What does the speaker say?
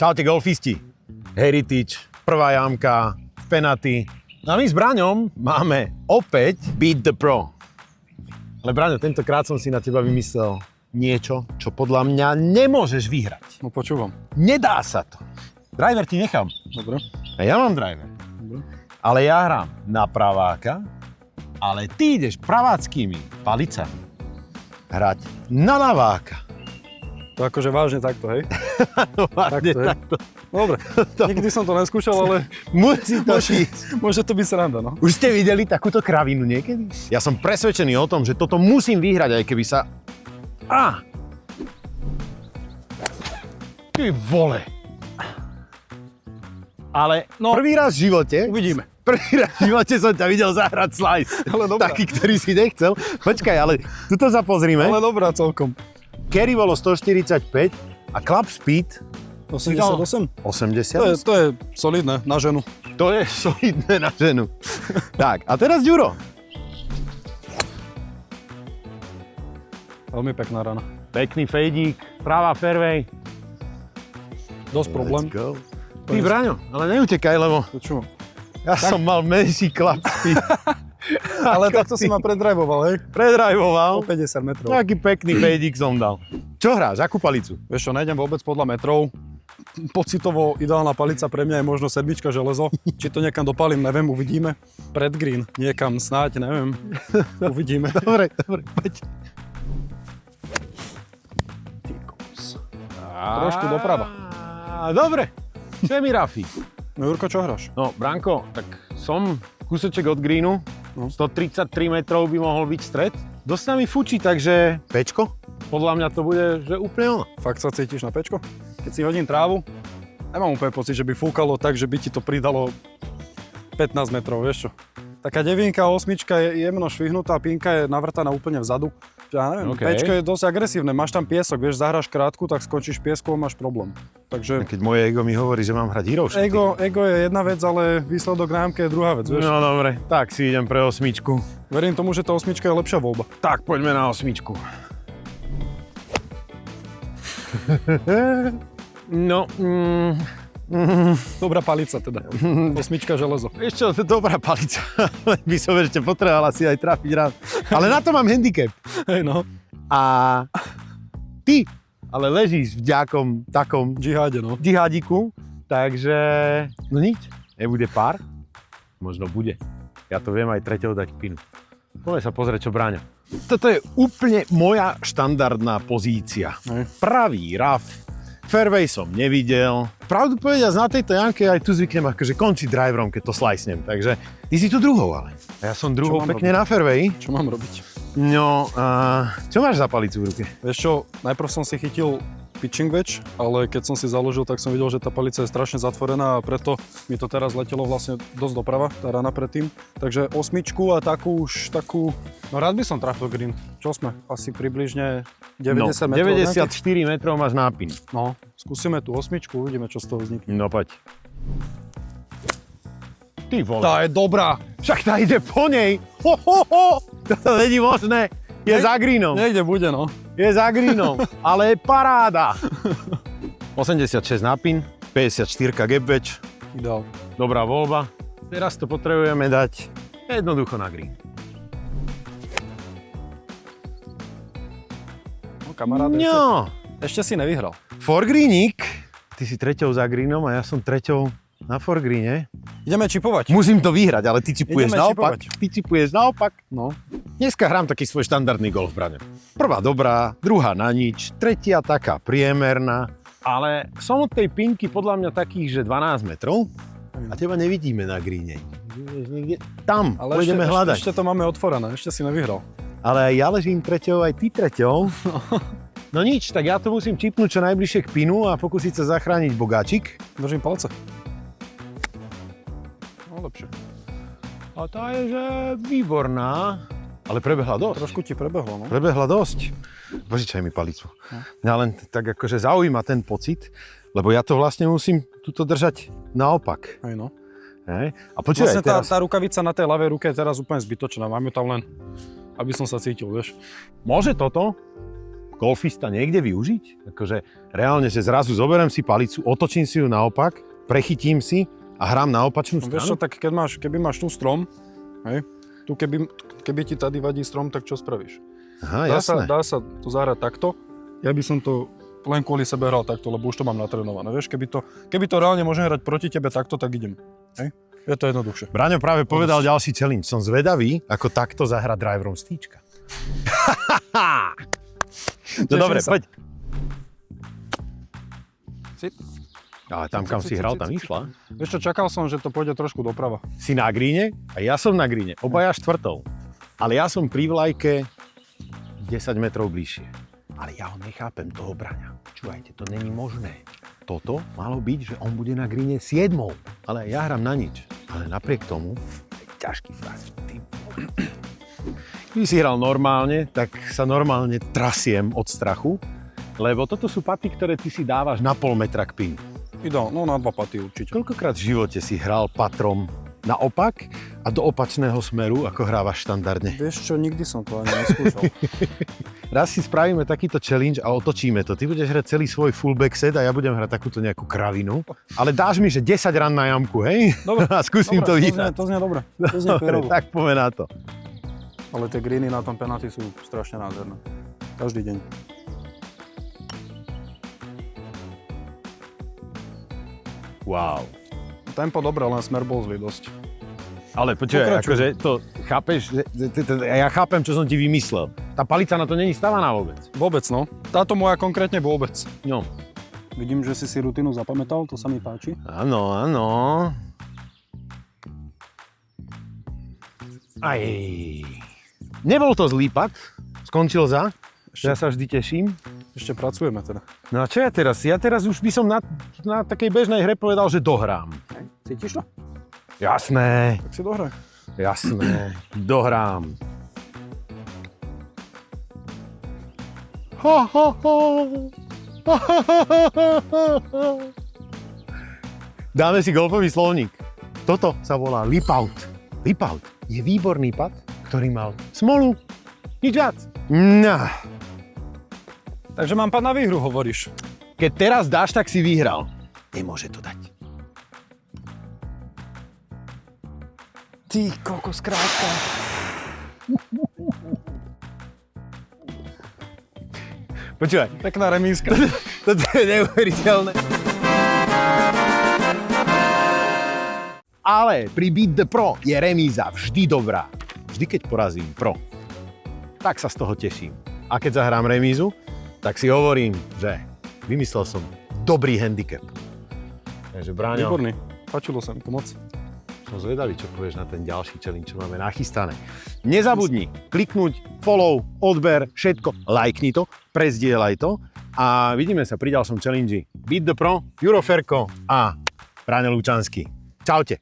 Čaute golfisti. Heritage, prvá jamka, penaty. No a my s Braňom máme opäť Beat the Pro. Ale Braňo, tentokrát som si na teba vymyslel niečo, čo podľa mňa nemôžeš vyhrať. No počúvam. Nedá sa to. Driver ti nechám. Dobre. A ja mám driver. Dobre. Ale ja hrám na praváka, ale ty ideš praváckými palicami hrať na ľaváka. To akože vážne takto, hej? No, vážne takto. Dobre, nikdy som to neskúšal, ale Musí to ísť. môže to byť sranda, no. Už ste videli takúto kravinu niekedy? Ja som presvedčený o tom, že toto musím vyhrať, aj keby sa... Ty vole. Ale No, prvý raz v živote... uvidíme. Prvý raz v živote som ťa videl zahrať slice. Ale dobrá. Taký, ktorý si nechcel. Počkaj, ale tuto sa pozrime. Ale dobrá celkom. Carry bolo 145 a club speed 88? 80. To je solidné na ženu. To je solidné na ženu. Tak, a teraz Ďuro. Veľmi pekná rana. Pekný fejdík, práva fairway. Dosť problém. Let's go. Ty, Braňo, ale neutekaj, lebo Čo? ja som mal menší club speed. Ale takto si ma predrajvoval, hej? Predrajvoval. O 50 metrov. Taký pekný fejdík som dal. Čo hráš? Akú palicu? Vieš čo, nejdem vôbec podľa metrov. Pocitovo ideálna palica pre mňa je možno sedmička železo. Či to niekam dopalím, neviem, uvidíme. Pred green, niekam snáď, neviem. Uvidíme. Dobre, poď. Trošku doprava. Dobre, čo je mi Rafi? No Jurko, čo hráš? No, Branko, tak som kúseček od greenu. No. 133 metrov by mohol byť stred. Dosť sa mi fučí, takže pečko. Podľa mňa to bude, že úplne ono. Fakt sa cítiš na pečko? Keď si hodím trávu, nemám úplne pocit, že by fúkalo tak, že by ti to pridalo 15 metrov, vieš čo? Taká devinka, osmička je jemno švihnutá, pinka je navrtaná úplne vzadu. Ja neviem, Pečko je dosť agresívne, máš tam piesok, vieš, zahráš krátku, tak skončíš piesku a máš problém. Takže Keď moje ego mi hovorí, že mám hrať hero shoty. ego je jedna vec, ale výsledok nájomke je druhá vec, vieš. No dobre, tak si idem pre osmičku. Verím tomu, že tá osmička je lepšia voľba. Tak, poďme na osmičku. No, Dobrá palica teda. Osmička železo. vieš čo, to je dobrá palica. By som ešte potreboval asi aj trafiť raz. Ale na to mám handicap. Hej no, A ty ale ležíš v ďakom takom džiháde no. džihadiku, takže no nič, nebude pár. Možno bude. Ja to viem aj treťou dať pinu. Poďme sa pozrieť, čo Bráňa. Toto je úplne moja štandardná pozícia. Hej. Pravý raf, fairway som nevidel. Pravdu povediac, na tejto jamke aj tu zvyknem akože končiť driverom, keď to slicnem. Takže ty si tu druhou, ale. A ja som druhou mám pekne robiť? na fairway. Čo mám robiť? No, čo máš za palicu v ruke? Vieš čo, najprv som si chytil pitching wedge, ale keď som si založil, tak som videl, že tá palica je strašne zatvorená a preto mi to teraz letelo vlastne dosť doprava, tá rana predtým. Takže osmičku a takú, no rád by som trafil green. Čo sme? Asi približne 90 metrov. 94 metrov máš nápin. No, skúsime tú osmičku, uvidíme, čo z toho vznikne. No poď. Ty vole. Tá je dobrá. Však tá ide po nej. Ho, ho, ho. Toto není možné. Je za greenom. Niekde bude, no. Je za greenom. Ale je paráda. 86 nápin, 54 gap wedge. Ideál. Dobrá voľba. Teraz to potrebujeme dať jednoducho na green. No, kamarát, No. ešte si nevyhral. Forgreeník. Ty si treťou za greenom a ja som treťou na forgreene. Ideme čipovať. Musím to vyhrať, ale ty čipuješ Ideme naopak. čipovať. Ty čipuješ naopak. No. Dneska hrám taký svoj štandardný golf, Braňo. Prvá dobrá, druhá na nič, tretia taká priemerná. Ale som od tej pinky podľa mňa takých, že 12 metrov a teba nevidíme na greene. Niekde tam, Ale pôjdeme hľadať. ešte to máme otvorené, ešte si nevyhral. Ale aj ja ležím treťou, aj ty treťou. No nič, tak ja to musím čipnúť čo najbližšie k pinu a pokúsiť sa zachrániť bogáčik. Držím palce. No lepšie. A tá je, že výborná, ale prebehla dosť. Trošku ti prebehlo, no. Prebehla dosť. Požičaj mi palicu. Mňa len tak akože zaujíma ten pocit, lebo ja to vlastne musím tuto držať naopak. Hej, no. Hej? A počúvaj, Vlastne teraz... tá rukavica na tej ľavej ruke je teraz úplne zbytočná. Máme tam len, aby som sa cítil, vieš. Môže toto golfista niekde využiť? Akože reálne, že zrazu zoberiem si palicu, otočím si ju naopak, prechytím si a hrám na opačnú No, stranu? vieš čo, tak keby máš tu strom, hej, tu keby ti tady vadí strom, tak čo spravíš? Aha, jasné. Dá sa to zahrať takto. Ja by som to len kvôli sebe hral takto, lebo už to mám natrénované. Vieš, keby to reálne môžem hrať proti tebe takto, tak idem. Hej? Je to jednoduchšie. Braňo práve povedal ďalší challenge. Som zvedavý, ako takto zahrať driverom z týčka. No dobre, poď. Sit. Ale tam, kam si hral, tam išla. Vieš čo, čakal som, že to pôjde trošku doprava. Si na gríne a ja som na gríne. Obaja štvrtou. Ale ja som pri vlajke 10 metrov bližšie. Ale ja ho nechápem, toho Braňa. Počúvajte, to není možné. Toto malo byť, že on bude na gríne 7. Ale ja hram na nič. Ale napriek tomu, to je ťažký frač. Keby si hral normálne, tak sa normálne trasiem od strachu, lebo toto sú paty, ktoré ty si dávaš na pol metra k pinu. No na 2 paty určite. Koľkokrát v živote si hral patrom naopak a do opačného smeru, ako hrávaš štandardne? Vieš čo, nikdy som to ani neskúšal. Raz si spravíme takýto challenge a otočíme to. Ty budeš hrať celý svoj fullback set a ja budem hrať takúto nejakú kravinu. Ale dáš mi, že 10 ran na jamku, hej? Dobre, a skúsim to vyhrať. To znie dobre. To znie Dobre, férovo. tak poďme na to. Ale tie greeny na tom penalty sú strašne nádherné. Každý deň. Wow. Tempo dobré, len smer bol zlý dosť. Ale počúvaj, Pokračuj. akože to chápeš, ja chápem, čo som ti vymyslel. Tá palica na to není stavaná vôbec. Vôbec, no. Táto moja konkrétne vôbec. No. Vidím, že si rutinu zapamätal, to sa mi páči. Áno, áno. Aj. Nebol to zlý pad, skončil za. Ja sa vždy teším. Ešte pracujeme teda. No a čo ja teraz? Ja teraz už by som na takej bežnej hre povedal, že dohrám. Cítiš to? Jasné, Tak si dohraj. jasné, dohrám. Ho, ho, ho. Dáme si golfový slovník. Toto sa volá lip out. Lip out je výborný pad, ktorý mal smolu. Nič viac. No. Takže mám pad na výhru, hovoríš. Keď teraz dáš, tak si vyhral. Nemôže to dať. Ty kokos, krátka. Počúvaj, Pekná remízka. toto je neuveriteľné. Ale pri Beat the Pro je remíza vždy dobrá. Vždy, keď porazím pro, tak sa z toho teším. A keď zahrám remízu, tak si hovorím, že vymyslel som dobrý handicap. Takže Bráňo, Výborný. Páčilo sa mi to moc. som zvedavý, čo povieš na ten ďalší challenge, čo máme nachystané. Nezabudni kliknúť, follow, odber, všetko, lajkni to, prezdieľaj to a vidíme sa pri ďalšom challenge. Beat the Pro, Juro Ferko a Bráňo Lučanský. Čaute.